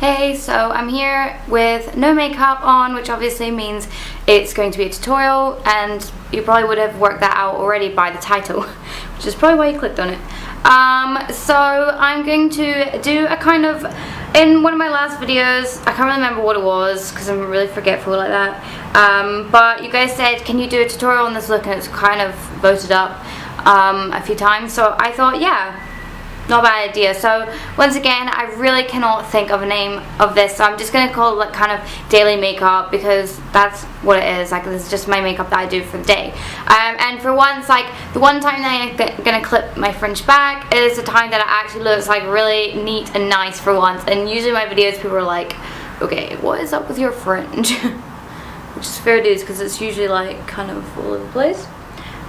Hey, so I'm here with no makeup on, which obviously means it's going to be a tutorial, and you probably would have worked that out already by the title, which is probably why you clicked on it. So I'm going to do a kind of, in one of my last videos, I can't remember what it was because I'm really forgetful like that, but you guys said, can you do a tutorial on this look, and it's kind of voted up a few times, so I thought, yeah, not a bad idea. So once again, I really cannot think of a name of this, so I'm just going to call it like kind of daily makeup, because that's what it is. Like, this is just my makeup that I do for the day. And for once, like the one time that I'm going to clip my fringe back is the time that it actually looks like really neat and nice for once. And usually my videos, people are like, okay, what is up with your fringe? Which is fair dues, because it's usually like kind of all over the place.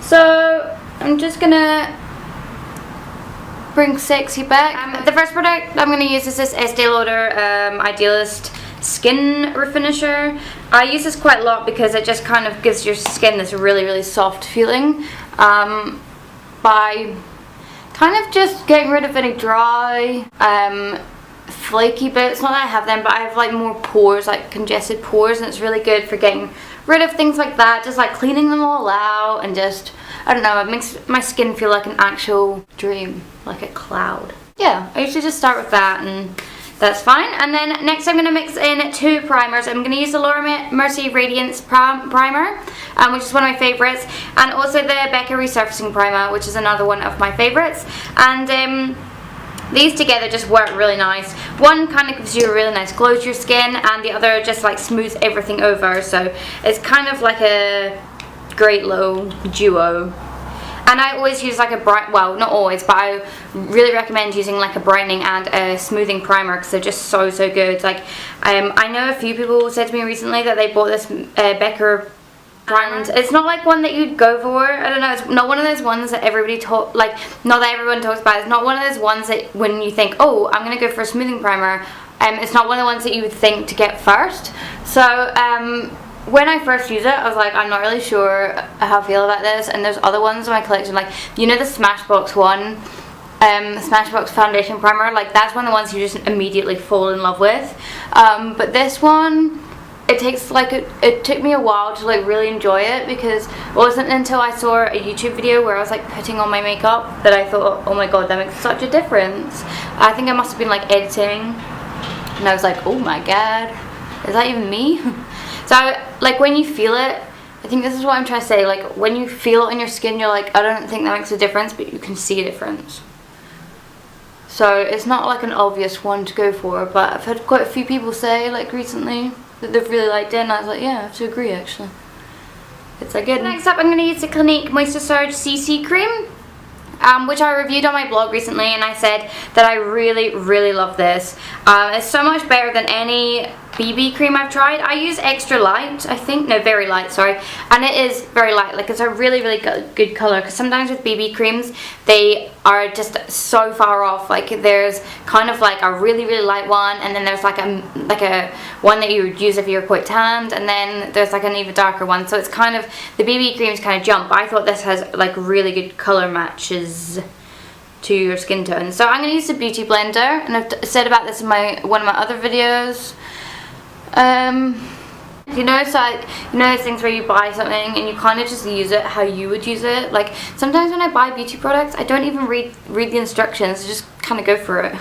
So I'm just gonna bring sexy back. The first product I'm going to use is this Estee Lauder Idealist Skin Refinisher. I use this quite a lot because it just kind of gives your skin this really soft feeling by kind of just getting rid of any dry flaky bits. Not that I have them, but I have like more pores, like congested pores, and it's really good for getting rid of things like that, just like cleaning them all out, and just, I don't know, it makes my skin feel like an actual dream, like a cloud. Yeah, I usually just start with that, and that's fine. And then next I'm going to mix in two primers. I'm going to use the Laura Mercier Radiance Primer, which is one of my favourites, and also the Becca Resurfacing Primer, which is another one of my favourites. And these together just work really nice. One kind of gives you a really nice glow to your skin, and the other just like smooths everything over. So it's kind of like a great little duo. And I always use like a bright, well, not always, but I really recommend using like a brightening and a smoothing primer, because they're just so good. Like I know a few people said to me recently that they bought this Becca primer. It's not like one that you'd go for. I don't know, it's not one of those ones that everybody not that everyone talks about. It's not one of those ones that when you think, oh, I'm gonna go for a smoothing primer, it's not one of the ones that you would think to get first. So when I first used it, I was like, I'm not really sure how I feel about this. And there's other ones in my collection, like, you know, the Smashbox one, the Smashbox foundation primer, like that's one of the ones you just immediately fall in love with. But this one, it takes like it took me a while to like really enjoy it, because it wasn't until I saw a YouTube video where I was like putting on my makeup that I thought, oh my god, that makes such a difference. I think I must have been like editing, and I was like, oh my god, is that even me? So like when you feel it, I think this is what I'm trying to say, like when you feel it on your skin, you're like, I don't think that makes a difference, but you can see a difference. So it's not like an obvious one to go for, but I've had quite a few people say like recently that they've really liked it, and I was like, yeah, I have to agree actually. It's like good. Next up, I'm going to use the Clinique Moisture Surge CC Cream, which I reviewed on my blog recently, and I said that I really love this. It's so much better than any BB cream I've tried. I use Extra Light, I think, no, Very Light, sorry, and it is very light. Like, it's a really good color, because sometimes with BB creams they are just so far off. Like, there's kind of like a really light one, and then there's like a one that you would use if you're quite tanned, and then there's like an even darker one. So it's kind of, the BB creams kind of jump, but I thought this has like really good color matches to your skin tone. So I'm going to use the Beauty Blender, and I've said about this in one of my other videos. You know, so like, you know those things where you buy something and you kind of just use it how you would use it. Like sometimes when I buy beauty products, I don't even read the instructions. I just kind of go for it.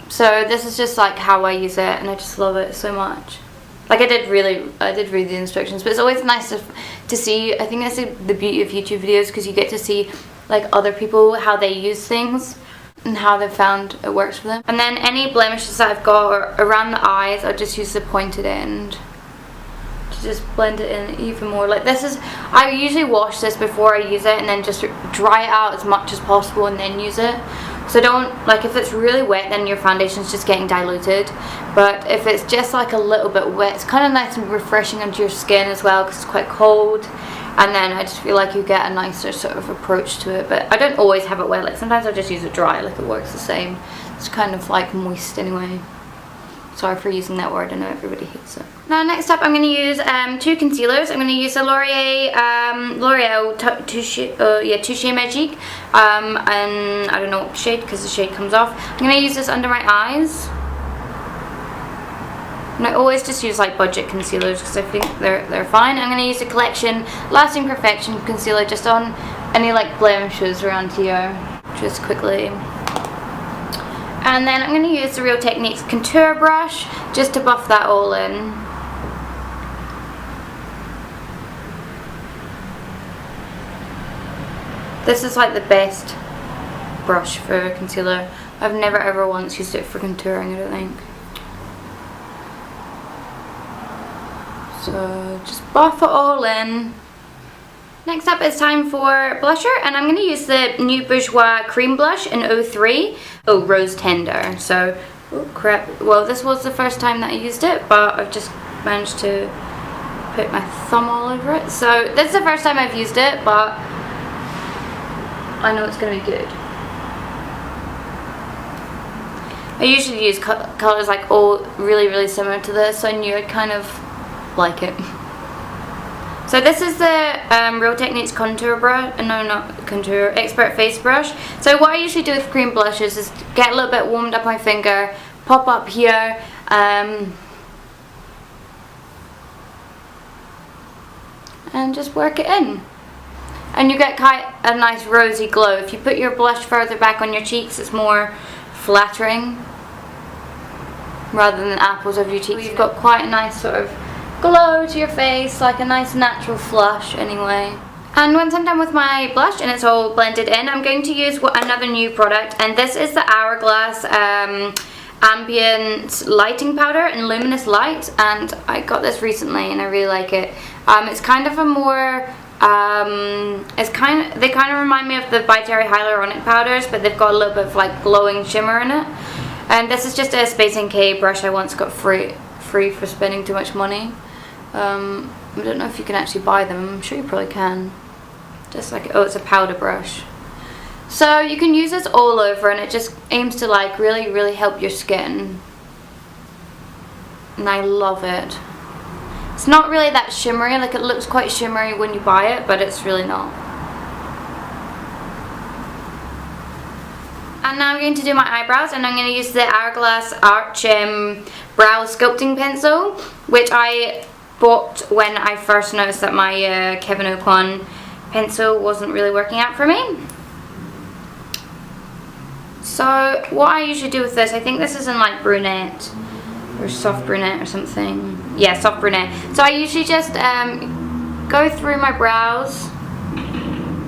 So this is just like how I use it, and I just love it so much. Like I did read the instructions, but it's always nice to see. I think that's the beauty of YouTube videos, because you get to see like other people, how they use things and how they found it works for them. And then any blemishes that I've got around the eyes, I just use the pointed end to just blend it in even more. Like this is, I usually wash this before I use it, and then just dry it out as much as possible and then use it. So don't, like if it's really wet, then your foundation's just getting diluted. But if it's just like a little bit wet, it's kind of nice and refreshing onto your skin as well, because it's quite cold. And then I just feel like you get a nicer sort of approach to it. But I don't always have it wet, like sometimes I just use it dry, like it works the same. It's kind of like moist anyway. Sorry for using that word, I know everybody hates it. Now next up I'm going to use two concealers. I'm going to use the L'Oreal Touche Magique, and I don't know what shade, because the shade comes off. I'm going to use this under my eyes. And I always just use like budget concealers because I think they're fine. I'm going to use the Collection Lasting Perfection Concealer just on any like blemishes around here, just quickly. And then I'm going to use the Real Techniques contour brush just to buff that all in. This is like the best brush for concealer. I've never ever once used it for contouring, I don't think. So just buff it all in. Next up is time for blusher, and I'm going to use the new Bourjois Cream Blush in 03. Oh, Rose Tender. So, oh crap. Well, this was the first time that I used it, but I've just managed to put my thumb all over it. So this is the first time I've used it, but I know it's going to be good. I usually use colours like all really similar to this, so I knew I'd kind of like it. So this is the Real Techniques contour brush, no, not contour, expert face brush. So what I usually do with cream blushes is get a little bit warmed up my finger, pop up here, and just work it in. And you get quite a nice rosy glow. If you put your blush further back on your cheeks, it's more flattering rather than the apples of your cheeks. You've got quite a nice sort of glow to your face, like a nice natural flush anyway. And once I'm done with my blush and it's all blended in, I'm going to use another new product, and this is the Hourglass Ambient Lighting Powder in Luminous Light, and I got this recently and I really like it. It's kind of a more they kind of remind me of the By Terry hyaluronic powders, but they've got a little bit of like glowing shimmer in it. And this is just a Space NK brush I once got free for spending too much money. I don't know if you can actually buy them. I'm sure you probably can. Just like, oh, it's a powder brush. So you can use this all over, and it just aims to like really help your skin. And I love it. It's not really that shimmery, like it looks quite shimmery when you buy it, but it's really not. And now I'm going to do my eyebrows, and I'm going to use the Hourglass Arch Brow Sculpting Pencil, which I bought when I first noticed that my Kevyn Aucoin pencil wasn't really working out for me. So what I usually do with this, I think this is in like brunette or soft brunette or something. Yeah, soft brunette. So I usually just go through my brows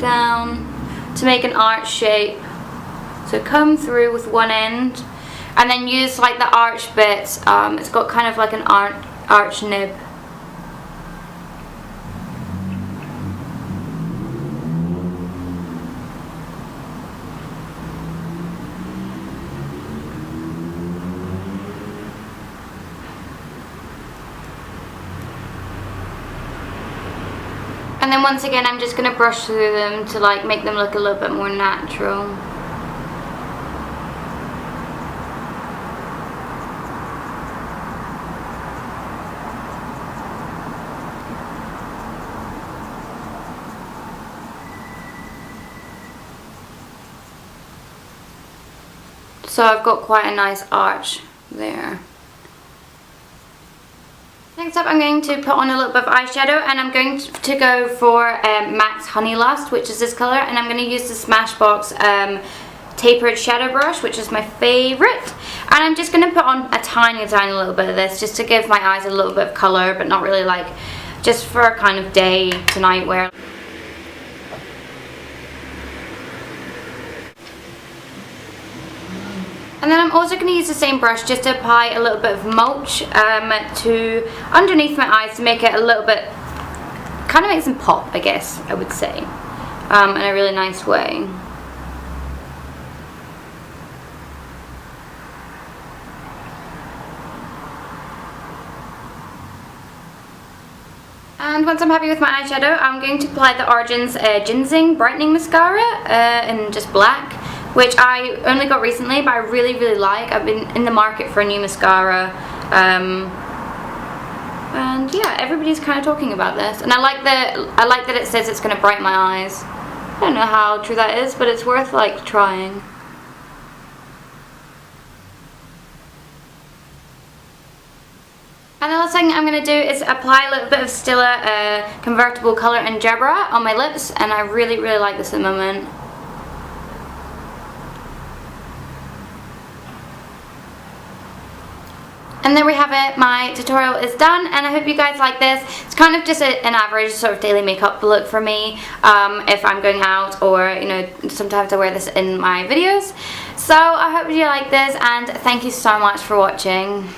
down to make an arch shape. So come through with one end and then use like the arch bits. It's got kind of like an arch nib. And then once again, I'm just going to brush through them to like make them look a little bit more natural. So I've got quite a nice arch there. Next up, I'm going to put on a little bit of eyeshadow, and I'm going to go for MAC's Honey Lust, which is this colour, and I'm going to use the Smashbox tapered shadow brush, which is my favourite. And I'm just going to put on a tiny little bit of this, just to give my eyes a little bit of colour, but not really like, just for a kind of day to night wear. And then I'm also going to use the same brush just to apply a little bit of mulch to underneath my eyes to make it a little bit, kind of makes them pop, I guess I would say, in a really nice way. And once I'm happy with my eyeshadow, I'm going to apply the Origins Ginseng Brightening Mascara in just black, which I only got recently, but I really like. I've been in the market for a new mascara, and yeah, everybody's kind of talking about this, and I like that it says it's going to brighten my eyes. I don't know how true that is, but it's worth like trying. And the last thing I'm going to do is apply a little bit of Stila Convertible Colour in Jabra on my lips, and I really like this at the moment. And there we have it, my tutorial is done, and I hope you guys like this. It's kind of just an average sort of daily makeup look for me, if I'm going out, or you know, sometimes I wear this in my videos. So I hope you like this, and thank you so much for watching.